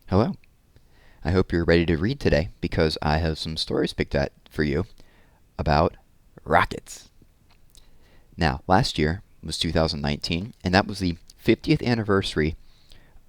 Hello. I hope you're ready to read today because I have some stories picked out for you about rockets. Now, last year was 2019, and that was the 50th anniversary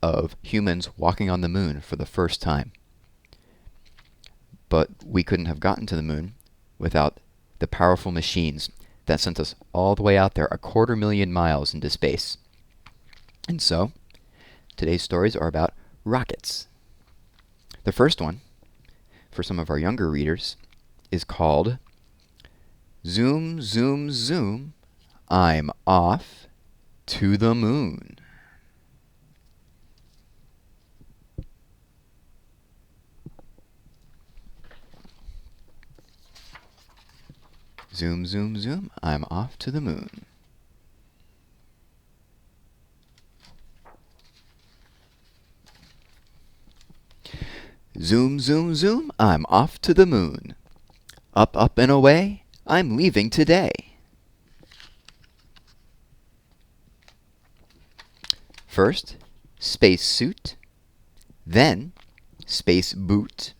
of humans walking on the moon for the first time. But we couldn't have gotten to the moon without the powerful machines that sent us all the way out there, 250,000 miles into space. And so, today's stories are about rockets. The first one, for some of our younger readers, is called Zoom, Zoom, Zoom, I'm Off to the Moon. Zoom, zoom, zoom, I'm off to the moon. Zoom, zoom, zoom, I'm off to the moon. Up, up, and away, I'm leaving today. First, space suit, then space boot.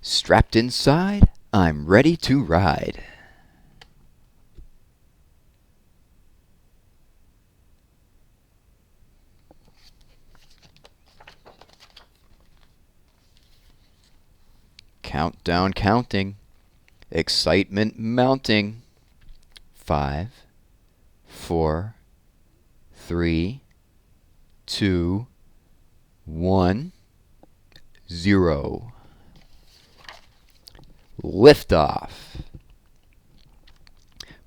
Strapped inside, I'm ready to ride. Countdown counting, excitement mounting. 5, 4, 3, 2, 1, 0. Liftoff.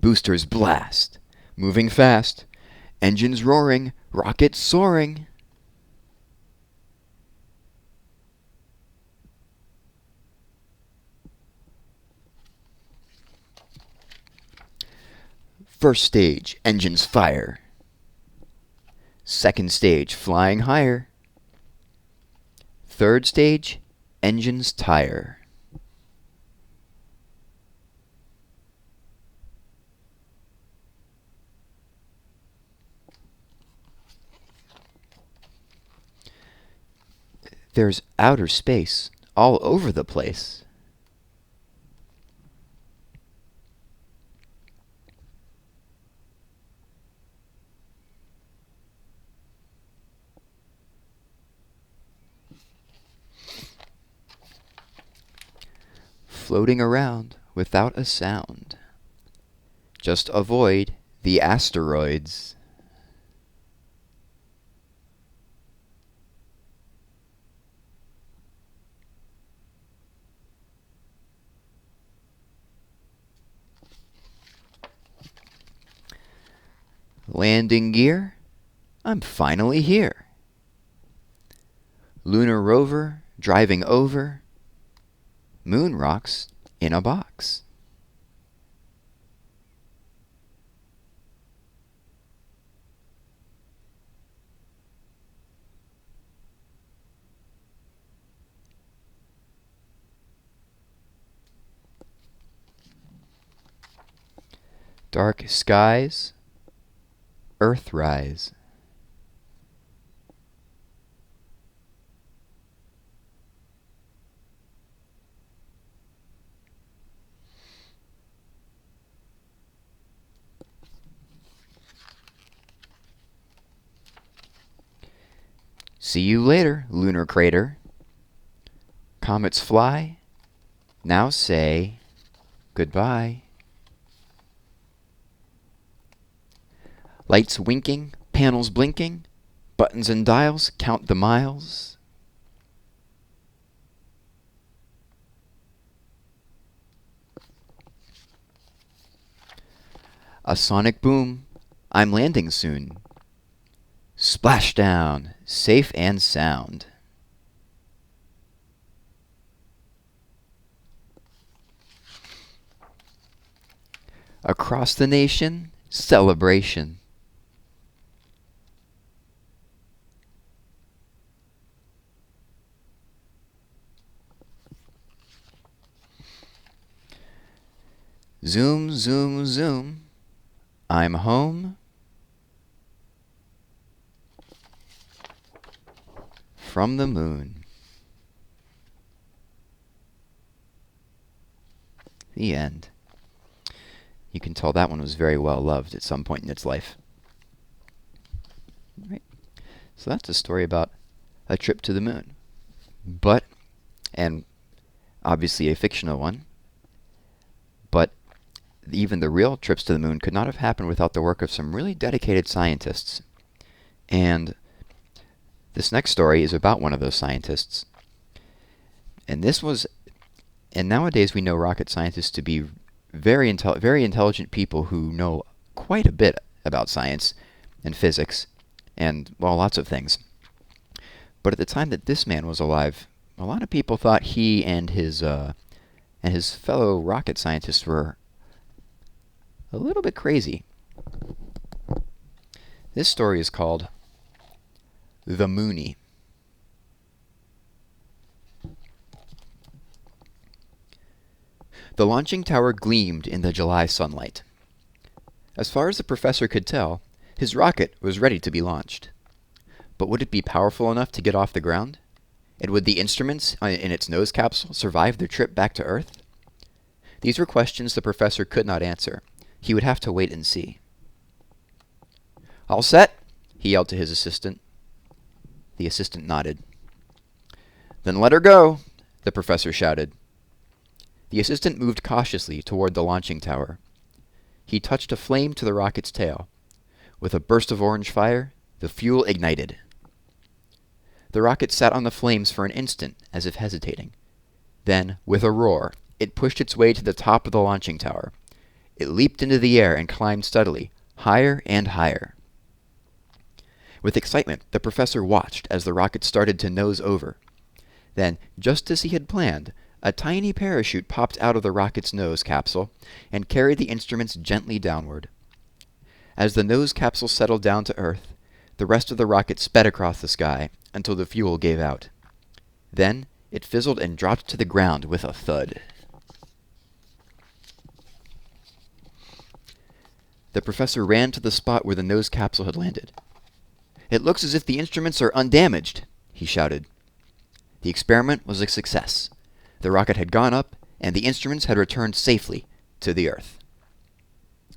Boosters blast. Moving fast. Engines roaring. Rockets soaring. First stage, engines fire. Second stage, flying higher. Third stage, engines tire. There's outer space all over the place. Floating around without a sound. Just avoid the asteroids. Landing gear, I'm finally here. Lunar rover driving over. Moon rocks in a box. Dark skies, Earthrise. See you later, lunar crater. Comets fly. Now say goodbye. Lights winking, panels blinking, buttons and dials count the miles. A sonic boom, I'm landing soon. Splashdown, safe and sound. Across the nation, celebration. Zoom, zoom, zoom. I'm home from the moon. The end. You can tell that one was very well loved at some point in its life. Right. So that's a story about a trip to the moon. But, and obviously a fictional one, but even the real trips to the moon could not have happened without the work of some really dedicated scientists. And this next story is about one of those scientists. And nowadays we know rocket scientists to be very intelligent people who know quite a bit about science and physics and, well, lots of things. But at the time that this man was alive, a lot of people thought he and his fellow rocket scientists were a little bit crazy. This story is called The Moony. The launching tower gleamed in the July sunlight. As far as the professor could tell, his rocket was ready to be launched. But would it be powerful enough to get off the ground? And would the instruments in its nose capsule survive their trip back to Earth? These were questions the professor could not answer. He would have to wait and see. "All set?" he yelled to his assistant. The assistant nodded. "Then let her go," the professor shouted. The assistant moved cautiously toward the launching tower. He touched a flame to the rocket's tail. With a burst of orange fire, the fuel ignited. The rocket sat on the flames for an instant, as if hesitating. Then, with a roar, it pushed its way to the top of the launching tower. It leaped into the air and climbed steadily, higher and higher. With excitement, the professor watched as the rocket started to nose over. Then, just as he had planned, a tiny parachute popped out of the rocket's nose capsule and carried the instruments gently downward. As the nose capsule settled down to Earth, the rest of the rocket sped across the sky until the fuel gave out. Then it fizzled and dropped to the ground with a thud. The professor ran to the spot where the nose capsule had landed. "It looks as if the instruments are undamaged," he shouted. The experiment was a success. The rocket had gone up, and the instruments had returned safely to the Earth.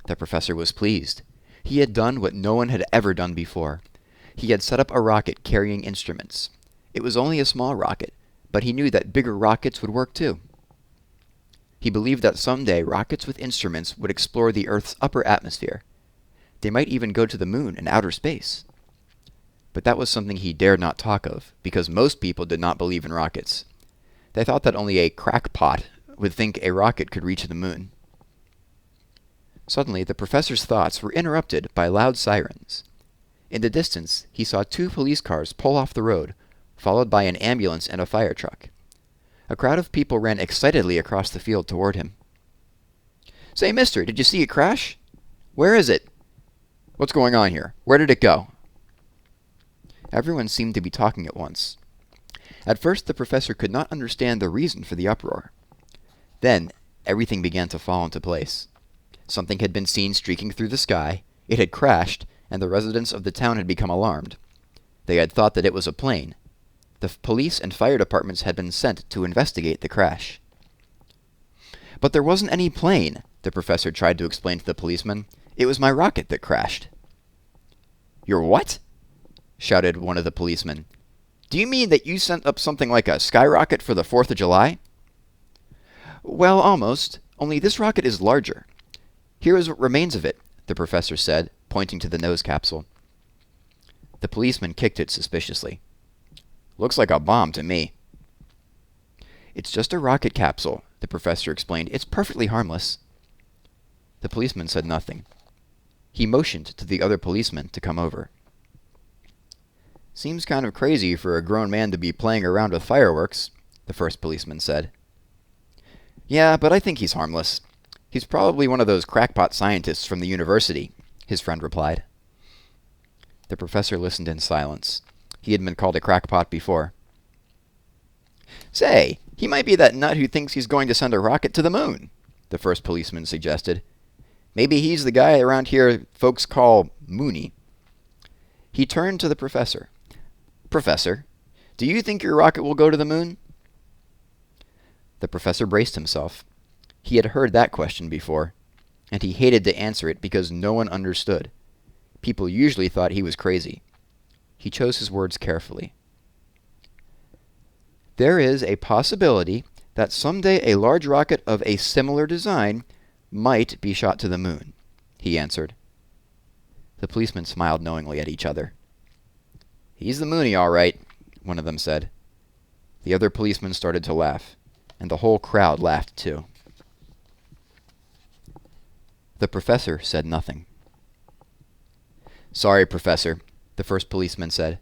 The professor was pleased. He had done what no one had ever done before. He had set up a rocket carrying instruments. It was only a small rocket, but he knew that bigger rockets would work too. He believed that someday rockets with instruments would explore the Earth's upper atmosphere. They might even go to the moon and outer space. But that was something he dared not talk of, because most people did not believe in rockets. They thought that only a crackpot would think a rocket could reach the moon. Suddenly, the professor's thoughts were interrupted by loud sirens. In the distance, he saw 2 police cars pull off the road, followed by an ambulance and a fire truck. A crowd of people ran excitedly across the field toward him. "Say, mister, did you see it crash? Where is it? What's going on here? Where did it go?" Everyone seemed to be talking at once. At first, the professor could not understand the reason for the uproar. Then, everything began to fall into place. Something had been seen streaking through the sky, it had crashed, and the residents of the town had become alarmed. They had thought that it was a plane. The police and fire departments had been sent to investigate the crash. "But there wasn't any plane," the professor tried to explain to the policeman. "It was my rocket that crashed." "Your what?" shouted one of the policemen. "Do you mean that you sent up something like a skyrocket for the 4th of July?" "Well, almost, only this rocket is larger. Here is what remains of it," the professor said, pointing to the nose capsule. The policeman kicked it suspiciously. "Looks like a bomb to me." "It's just a rocket capsule," the professor explained. "It's perfectly harmless." The policeman said nothing. He motioned to the other policeman to come over. "Seems kind of crazy for a grown man to be playing around with fireworks," the first policeman said. "Yeah, but I think he's harmless. He's probably one of those crackpot scientists from the university," his friend replied. The professor listened in silence. He had been called a crackpot before. "Say, he might be that nut who thinks he's going to send a rocket to the moon," the first policeman suggested. "Maybe he's the guy around here folks call Moony." He turned to the professor. "Professor, do you think your rocket will go to the moon?" The professor braced himself. He had heard that question before, and he hated to answer it because no one understood. People usually thought he was crazy. He chose his words carefully. "There is a possibility that someday a large rocket of a similar design might be shot to the moon," he answered. The policemen smiled knowingly at each other. "He's the Moony, all right," one of them said. The other policemen started to laugh, and the whole crowd laughed too. The professor said nothing. "Sorry, Professor," the first policeman said.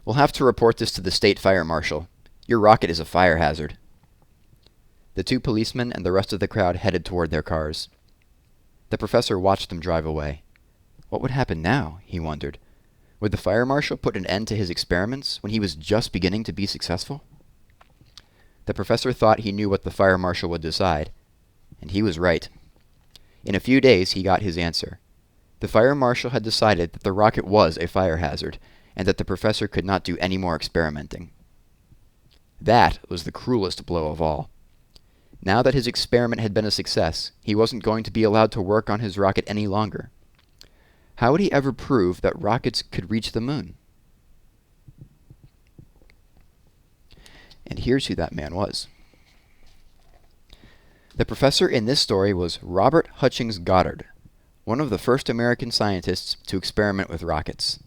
"We'll have to report this to the state fire marshal. Your rocket is a fire hazard." The two policemen and the rest of the crowd headed toward their cars. The professor watched them drive away. What would happen now, he wondered. Would the fire marshal put an end to his experiments when he was just beginning to be successful? The professor thought he knew what the fire marshal would decide, and he was right. In a few days he got his answer. The fire marshal had decided that the rocket was a fire hazard, and that the professor could not do any more experimenting. That was the cruelest blow of all. Now that his experiment had been a success, he wasn't going to be allowed to work on his rocket any longer. How would he ever prove that rockets could reach the moon? And here's who that man was. The professor in this story was Robert Hutchings Goddard, one of the first American scientists to experiment with rockets.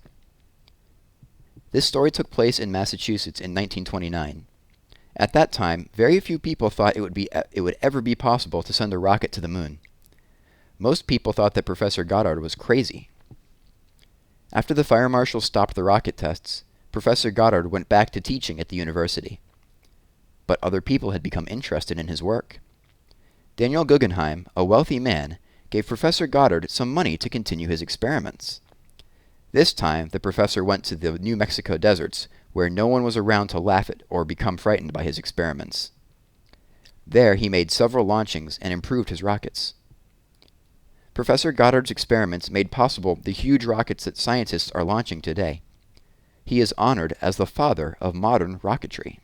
This story took place in Massachusetts in 1929. At that time, very few people thought it would ever be possible to send a rocket to the moon. Most people thought that Professor Goddard was crazy. After the fire marshal stopped the rocket tests, Professor Goddard went back to teaching at the university. But other people had become interested in his work. Daniel Guggenheim, a wealthy man, gave Professor Goddard some money to continue his experiments. This time, the professor went to the New Mexico deserts, where no one was around to laugh at or become frightened by his experiments. There he made several launchings and improved his rockets. Professor Goddard's experiments made possible the huge rockets that scientists are launching today. He is honored as the father of modern rocketry.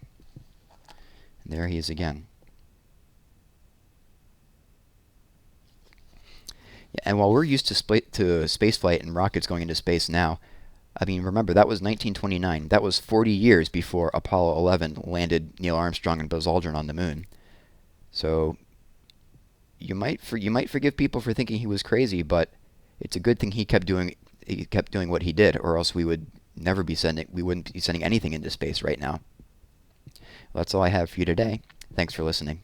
And there he is again. And while we're used to spaceflight and rockets going into space now, I mean, remember, that was 1929. That was 40 years before Apollo 11 landed Neil Armstrong and Buzz Aldrin on the moon. So you might forgive people for thinking he was crazy, but it's a good thing he kept doing what he did, or else we wouldn't be sending anything into space right now. Well, that's all I have for you today. Thanks for listening.